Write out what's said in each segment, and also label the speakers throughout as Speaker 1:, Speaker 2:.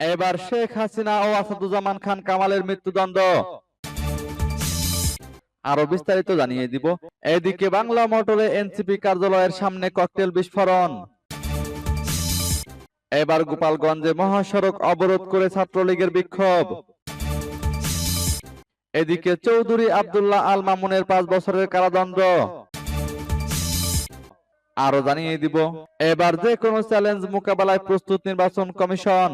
Speaker 1: এবার শেখ হাসিনা ও আসাদুজ্জামান খান কামালের মৃত্যুদণ্ড। আরো বিস্তারিত জানিয়ে দিব। এদিকে বাংলা মোটরে এনসিপি কার্যালয়ের সামনে ককটেল বিস্ফোরণ। এবার গোপালগঞ্জে মহাসড়ক অবরোধ করে ছাত্রলীগের বিক্ষোভ। এদিকে চৌধুরী আব্দুল্লাহ আল মামুনের 5 বছরের কারাদণ্ড। আরো জানিয়ে দিব, এবার যে কোনো চ্যালেঞ্জ মোকাবেলায় প্রস্তুত নির্বাচন কমিশন।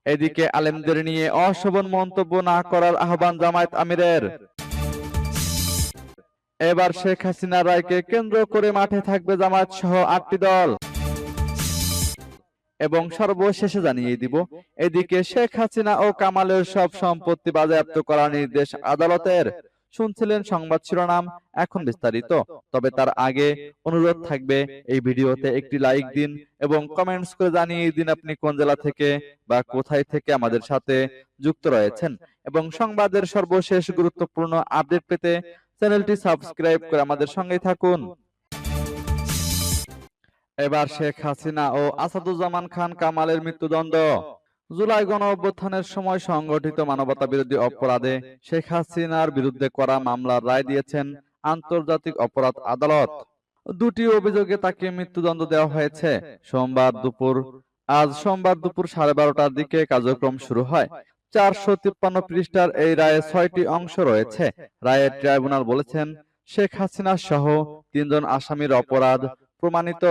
Speaker 1: এদিকে আলেমদের নিয়ে অশোভন মন্তব্য না করার আহ্বান জামায়াত আমিরের। এবার শেখ হাসিনা রায়কে কেন্দ্র করে মাঠে থাকবে জামায়াত সহ 8টি দল। এবং সর্বশেষে জানিয়ে দিব, এদিকে শেখ হাসিনা ও কামালের সব সম্পত্তি বাজেয়াপ্ত করার নির্দেশ আদালতের। শুনছিলেন সংবাদ শিরোনাম, এখন বিস্তারিত। তবে তার আগে অনুরোধ থাকবে, এই ভিডিওতে একটি লাইক দিন এবং কমেন্টস করে জানিয়ে দিন আপনি কোন জেলা থেকে বা কোথায় থেকে আমাদের সাথে যুক্ত রয়েছেন। এবং সংবাদের সর্বশেষ গুরুত্বপূর্ণ আপডেট পেতে চ্যানেলটি সাবস্ক্রাইব করে আমাদের সঙ্গেই থাকুন। এবার শেখ হাসিনা ও আসাদুজ্জামান খান কামালের মৃত্যুদণ্ড। জুলাই গণ অভ্যুত্থানের সময় সংগঠিত মানবতা বিরোধী অপরাধে শেখ হাসিনার বিরুদ্ধে করা মামলার রায় দিয়েছেন আন্তর্জাতিক অপরাধ আদালত। দুটি অভিযোগে তাকে মৃত্যুদণ্ড দেওয়া হয়েছে। আজ সোমবার দুপুর 12:30টার দিকে কার্যক্রম শুরু হয়। 453 পৃষ্ঠার এই রায়ে 6টি অংশ রয়েছে। রায়ে ট্রাইব্যুনাল বলেছেন, শেখ হাসিনা সহ 3 জন আসামির অপরাধ প্রমাণিত।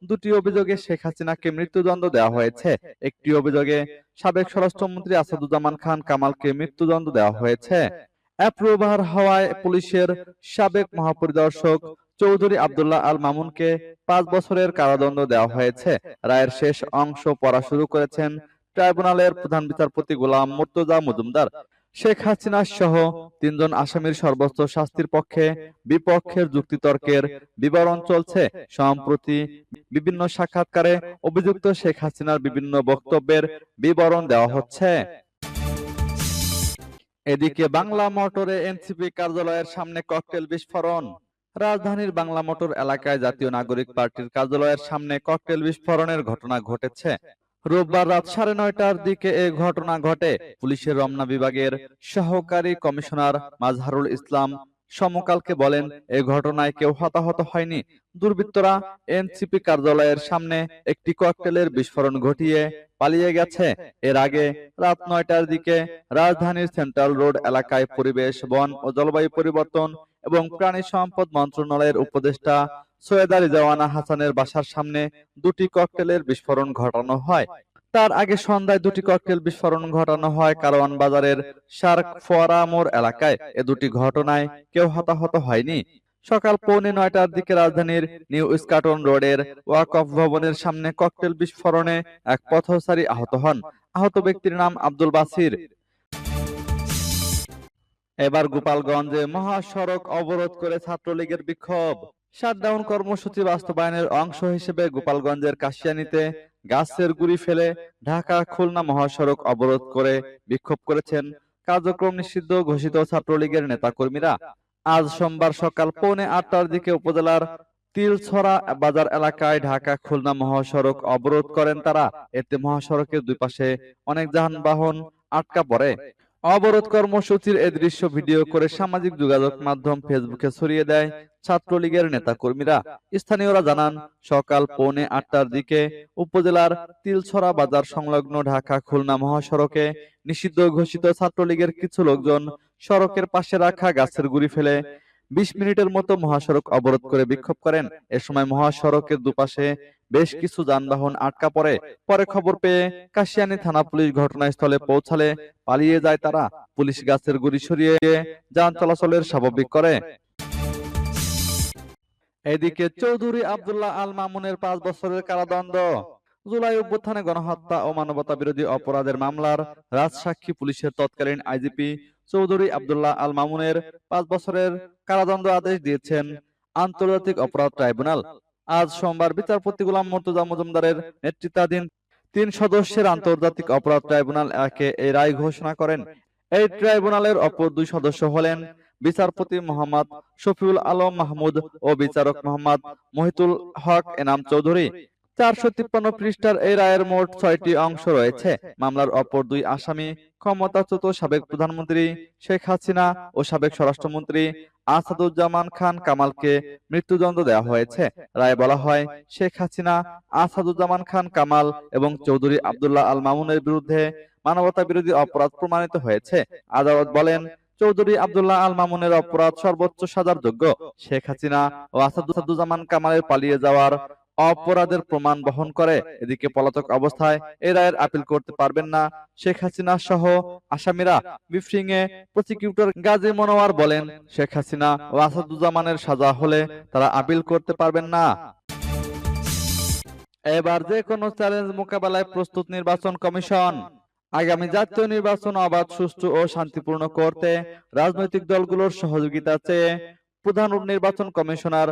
Speaker 1: দুটি অভিযোগে শেখ হাসিনাকে মৃত্যুদণ্ড দেওয়া হয়েছে। একটি অভিযোগে সাবেক স্বরাষ্ট্রমন্ত্রী আসাদুজ্জামান খান কামালকে মৃত্যুদণ্ড দেওয়া হয়েছে। অ্যাপ্রুভার হওয়ায় পুলিশের সাবেক মহাপরিদর্শক চৌধুরী আব্দুল্লাহ আল মামুনকে 5 বছরের কারাদণ্ড দেওয়া হয়েছে। রায়ের শেষ অংশ পড়া শুরু করেছেন ট্রাইব্যুনালের প্রধান বিচারপতি গোলাম মুর্তজা মজুমদার। শেখ হাসিনা সহ 3 জন আসামির সর্বোচ্চ শাস্তির পক্ষে বিপক্ষের যুক্তিতর্কের বিবরণ চলছে। সম্প্রতি বিভিন্ন সাক্ষাৎকারে অভিযুক্ত শেখ হাসিনার বিভিন্ন বক্তব্যের বিবরণ দেওয়া হচ্ছে। এদিকে বাংলা মোটরে এনসিপি কার্যালয়ের সামনে ককটেল বিস্ফোরণ। রাজধানীর বাংলা মোটর এলাকায় জাতীয় নাগরিক পার্টির কার্যালয়ের সামনে ককটেল বিস্ফোরণের ঘটনা ঘটেছে। রোববার রাত 9:30টার দিকে এই ঘটনা ঘটে। পুলিশের রমনা বিভাগের সহকারী কমিশনার মাজহারুল ইসলাম সমকালকে বলেন, এই ঘটনায় কেউ হতাহত হয়নি। দুর্বৃত্তরা এনসিপি কার্যালয়ের সামনে একটি ককটেলের বিস্ফোরণ ঘটিয়ে পালিয়ে গেছে। এর আগে রাত 9টার দিকে রাজধানীর সেন্ট্রাল রোড এলাকায় পরিবেশ, বন ও জলবায়ু পরিবর্তন এবং প্রাণী সম্পদ মন্ত্রণালয়ের উপদেষ্টা সৈয়দা রিজওয়ানা হাসানের বাসার সামনে 2টি ককটেলের বিস্ফোরণ ঘটানো হয়। তার আগে সন্ধ্যায় 2টি ককটেল বিস্ফোরণ ঘটানো হয় কারওয়ান বাজারের শার্ক ফোয়ারা মোড় এলাকায়। এ দুটি ঘটনায় কেউ হতাহত হয়নি। সকাল 8:45টার দিকে রাজধানীর নিউ স্কাটন রোডের ওয়াকফ ভবনের সামনে ককটেল বিস্ফোরণে এক পথচারী আহত হন। আহত ব্যক্তির নাম আব্দুল বাসির। এবার গোপালগঞ্জে মহাসড়ক অবরোধ করে ছাত্রলীগের বিক্ষোভ। শাটডাউন কর্মসূচি বাস্তবায়নের অংশ হিসেবে গোপালগঞ্জের কাশিয়ানীতে গাছের গুঁড়ি ফেলে ঢাকা খুলনা মহাসড়ক অবরোধ করে বিক্ষোভ করেছেন কার্যক্রম নিষিদ্ধ ঘোষিত ছাত্রলীগের নেতাকর্মীরা। আজ সোমবার সকাল 8:45টার দিকে উপজেলার তিলছড়া বাজার এলাকায় ঢাকা খুলনা মহাসড়ক অবরোধ করেন তারা। এতে মহাসড়কের দুই পাশে অনেক যানবাহন আটকা পড়ে। অবরোধ কর্মসূচির এ দৃশ্য ভিডিও করে সামাজিক যোগাযোগ মাধ্যম ফেসবুকে ছড়িয়ে দেয় ছাত্রলীগের নেতাকর্মীরা। স্থানীয়রা জানান, সকাল 8:45টার দিকে উপজেলার তিলছড়া বাজার সংলগ্ন ঢাকা খুলনা মহাসড়কে নিষিদ্ধ ঘোষিত ছাত্রলীগের কিছু লোকজন সড়কের পাশে রাখা গাছের গুঁড়ি ফেলে 20 মিনিটের মতো মহাসড়ক অবরোধ করে বিক্ষোভ করেন। এ সময় মহাসড়কের দুপাশে বেশ কিছু যানবাহন আটকা পড়ে। পরে খবর পেয়ে কাশিয়ানী থানা পুলিশ ঘটনাস্থলে পৌঁছালে পালিয়ে যায় তারা। পুলিশ গাছের গুঁড়ি সরিয়ে যান চলাচলের স্বাভাবিক করে। এদিকে চৌধুরী আব্দুল্লাহ আল মামুনের 5 বছরের কারাদণ্ড। জুলাই অভ্যুত্থানে গণহত্যা ও মানবতা বিরোধী অপরাধের মামলার রাজসাক্ষী পুলিশের তৎকালীন আইজিপি চৌধুরী আব্দুল্লাহ আল মামুনের 5 বছরের কারাদণ্ড আদেশ দিয়েছেন আন্তর্জাতিক অপরাধ ট্রাইব্যুনাল। আজ সোমবার বিচারপতি গোলাম মুর্তজা মজুমদারের নেতৃত্বাধীন 3 সদস্যের আন্তর্জাতিক অপরাধ ট্রাইব্যুনাল এই রায় ঘোষণা করেন। এই ট্রাইব্যুনালের অপর 2 সদস্য হলেন বিচারপতি মোহাম্মদ শফিউল আলম মাহমুদ ও বিচারক মোহাম্মদ মহিতুল হক এনাম চৌধুরী। 453 পৃষ্ঠার এই রায়ের মোট 6টি অংশ রয়েছে। মামলার অপর দুই আসামি ক্ষমতাচ্যুত সাবেক প্রধানমন্ত্রী শেখ হাসিনা ও সাবেক স্বরাষ্ট্রমন্ত্রী আসাদুজ্জামান খান কামালকে মৃত্যুদণ্ড দেওয়া হয়েছে। রায়ে বলা হয়, শেখ হাসিনা, আসাদুজ্জামান খান কামাল এবং চৌধুরী আব্দুল্লাহ আল মামুনের বিরুদ্ধে মানবতা বিরোধী অপরাধ প্রমাণিত হয়েছে। আদালত বলেন, চৌধুরী আব্দুল্লাহ আল মামুনের অপরাধ সর্বোচ্চ সাজার যোগ্য। শেখ হাসিনা ও আসাদুজ্জামান কামালের পালিয়ে যাওয়ার অপরাধের প্রমাণ বহন করে। এদিকে পলাতক অবস্থায় এই রায়ের আপিল করতে পারবেন না শেখ হাসিনা সহ আসামিরা। ব্রিফিং এ প্রসিকিউটর গাজী মনোয়ার বলেন, শেখ হাসিনা ও আসাদুজ্জামানের সাজা হলে তারা আপিল করতে পারবেন না। এবার যে কোনো চ্যালেঞ্জ মোকাবেলায় প্রস্তুত নির্বাচন কমিশন। আগামী জাতীয় নির্বাচন অবাধ, সুষ্ঠু ও শান্তিপূর্ণ করতে রাজনৈতিক দলগুলোর সহযোগিতা চেয়ে প্রধান নির্বাচন কমিশনার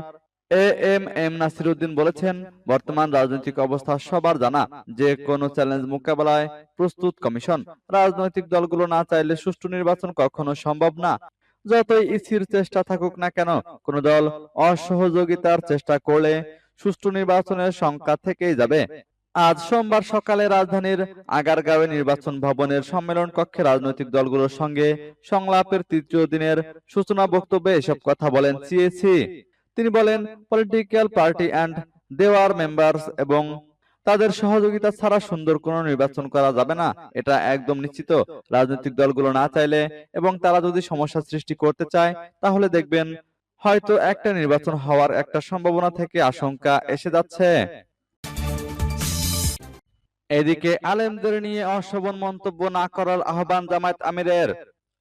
Speaker 1: এএমএম নাসিরউদ্দিন বলেছেন, বর্তমান রাজনৈতিক অবস্থা সবার জানা। যে কোনো চ্যালেঞ্জ মোকাবেলায় প্রস্তুত কমিশন। রাজনৈতিক দলগুলো না চাইলে সুষ্ঠু নির্বাচন কখনো সম্ভব না। যতই ইসির চেষ্টা থাকুক না কেন, কোন দল অসহযোগিতার চেষ্টা করলে সুষ্ঠু নির্বাচনের সংখ্যা থেকেই যাবে। আজ সোমবার সকালে রাজধানীর আগারগাঁওয়ে নির্বাচন ভবনের সম্মেলন কক্ষে রাজনৈতিক দলগুলোর সঙ্গে সংলাপের তৃতীয় দিনের সূচনা বক্তব্যে এসব কথা বলেন সিএসি। তিনি বলেন, পলিটিক্যাল পার্টি অ্যান্ড দেওয়ার মেম্বার্স এবং তাদের সহযোগিতা ছাড়া সুন্দর কোনো নির্বাচন করা যাবে না। এটা একদম নিশ্চিত। রাজনৈতিক দলগুলো না চাইলে এবং তারা যদি সমস্যা সৃষ্টি করতে চায়, তাহলে দেখবেন হয়তো একটা নির্বাচন হওয়ার একটা সম্ভাবনা থেকে আশঙ্কা এসে যাচ্ছে। এদিকে আলেমদের নিয়ে অশোভন মন্তব্য না করার আহ্বান জামায়াত আমিরের।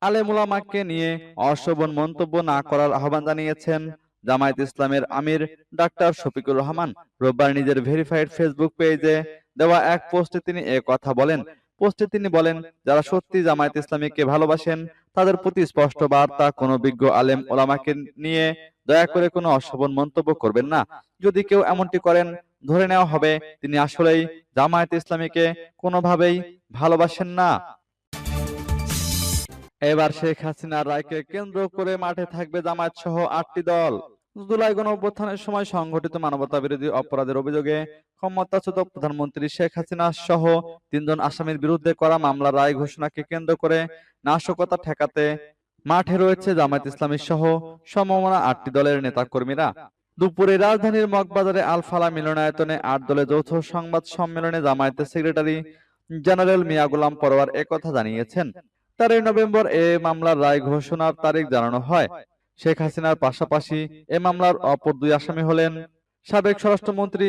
Speaker 1: আলেম উলামাকে নিয়ে অশোভন মন্তব্য না করার আহ্বান জানিয়েছেন জামায়াত ইসলামের আমির ডাক্তার শফিকুর রহমান। রোববার নিজের ভেরিফাইড ফেসবুক পেজে দেওয়া এক পোস্টে তিনি কথা বলেন। পোস্টে তিনি বলেন, যারা সত্যি জামায়াত ইসলামীকে ভালোবাসেন তাদের প্রতি স্পষ্ট বার্তা, কোনো বিজ্ঞ আলেম ওলামাকে নিয়ে দয়া করে কোনো অশোভন মন্তব্য করবেন না। যদি কেউ এমনটি করেন, ধরে নেওয়া হবে তিনি আসলেই জামায়াত ইসলামীকে কোনোভাবেই ভালোবাসেন না। এবার শেখ হাসিনার রায়কে কেন্দ্র করে মাঠে থাকবে জামায়াত সহ 8টি দল। জুলাই গণঅভ্যুত্থানের সময় সংঘটিত মানবতা বিরোধী অপরাধের অভিযোগে ক্ষমতাচ্যুত প্রধানমন্ত্রী শেখ হাসিনা সহ 3 জন আসামির বিরুদ্ধে করা মামলার রায় ঘোষণাকে কেন্দ্র করে নাশকতা ঠেকাতে মাঠে রয়েছে জামায়াত ইসলামী সহ সমমনা 8টি দলের নেতাকর্মীরা। দুপুরে রাজধানীর মগবাজারে আল ফালাহ মিলনায়তনে 8 দলের যৌথ সংবাদ সম্মেলনে জামায়াতের সেক্রেটারি জেনারেল মিয়া গোলাম পরোয়ার একথা জানিয়েছেন। 13 নভেম্বর এ মামলার রায় ঘোষণার তারিখ জানানো হয়। শেখ হাসিনার পাশাপাশি এ মামলার অপর 2 আসামি হলেন সাবেক স্বরাষ্ট্রমন্ত্রী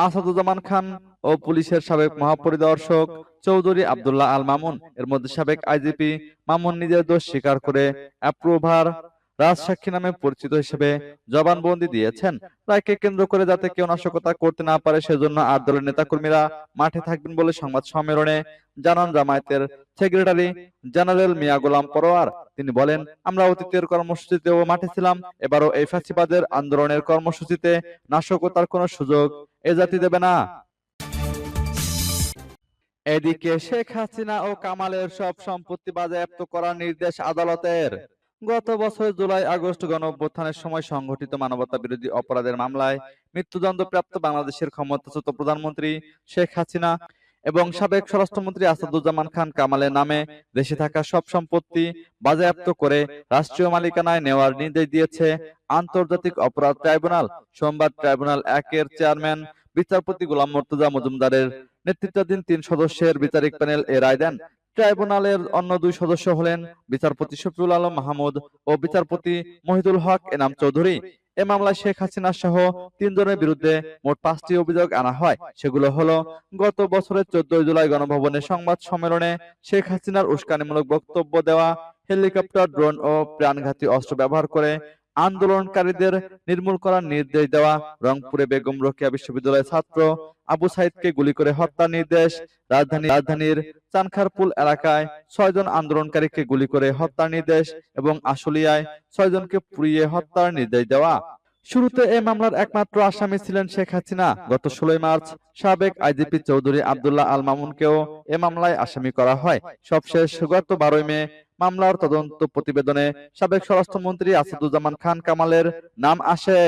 Speaker 1: আসাদুজ্জামান খান ও পুলিশের সাবেক মহাপরিদর্শক চৌধুরী আব্দুল্লাহ আল মামুন। এর মধ্যে সাবেক আইজিপি মামুন নিজের দোষ স্বীকার করে অ্যাপ্রুভার রাজসাক্ষী নামে পরিচিত হিসেবে জবানবন্দি দিয়েছেন। রায়কে কেন্দ্র করে যাতে কেউ নাশকতা করতে না পারে সেজন্য 8 দলের নেতাকর্মীরা মাঠে থাকবেন বলে সংবাদ সম্মেলনে জানান জামায়াতের সেক্রেটারি জেনারেল মিয়া গোলাম পরোয়ার। তিনি বলেন, আমরা অতীতের কর্মসূচিতেও মাঠে ছিলাম, এবারও এই ফ্যাসিবাদের আন্দোলনের কর্মসূচিতে নাশকতার কোনো সুযোগ এ জাতি দেবে না। এদিকে শেখ হাসিনা ও কামালের সব সম্পত্তি বাজেয়াপ্ত করার নির্দেশ আদালতের। গত বছর জুলাই আগস্ট গণঅভ্যুত্থানের সময় সংঘটিত মানবতা বিরোধী অপরাধের মামলায় মৃত্যুদণ্ডপ্রাপ্ত বাংলাদেশের ক্ষমতাচ্যুত প্রধানমন্ত্রী শেখ হাসিনা এবং সাবেক স্বরাষ্ট্রমন্ত্রী আসাদুজ্জামান খান কামালের নামে দেশে থাকা সব সম্পত্তি বাজেয়াপ্ত করে রাষ্ট্রীয় মালিকানায় নেওয়ার নির্দেশ দিয়েছে আন্তর্জাতিক অপরাধ ট্রাইব্যুনাল। সোমবার ট্রাইব্যুনাল 1 এর চেয়ারম্যান বিচারপতি গোলাম মর্তুজা মজুমদারের নেতৃত্বাধীন 3 সদস্যের বিচারিক প্যানেল এ রায় দেন। ট্রাইব্যুনালের অন্য 2 সদস্য হলেন বিচারপতি শফিউল আলম মাহমুদ ও বিচারপতি মহিদুল হক এনাম চৌধুরী। এ মামলায় শেখ হাসিনা সহ 3 জনের বিরুদ্ধে মোট 5টি অভিযোগ আনা হয়। সেগুলো হলো, গত বছরের 14 জুলাই গণভবনের সংবাদ সম্মেলনে শেখ হাসিনার উস্কানিমূলক বক্তব্য দেওয়া, হেলিকপ্টার, ড্রোন ও প্রাণঘাতী অস্ত্র ব্যবহার করে আন্দোলনকারীদের নির্মূল করার নির্দেশ দেওয়া, রংপুরে বেগম রোকেয়া বিশ্ববিদ্যালয়ের ছাত্র আবু সাইদকে গুলি করে হত্যার নির্দেশ, রাজধানীর চানখারপুল এলাকায় 6 জন আন্দোলনকারীকে গুলি করে হত্যার নির্দেশ এবং আশুলিয়ায় 6 জনকে পুড়িয়ে হত্যার নির্দেশ দেওয়া। শুরুতে এই মামলার একমাত্র আসামি ছিলেন শেখ হাসিনা। গত 16 মার্চ সাবেক আইজিপি চৌধুরী আব্দুল্লাহ আল মামুনকেও এ মামলায় আসামি করা হয়। সবশেষ গত 12 মে মামলার তদন্ত প্রতিবেদনে সাবেক স্বরাষ্ট্রমন্ত্রী আসাদুজ্জামান খান কামালের নাম আসে।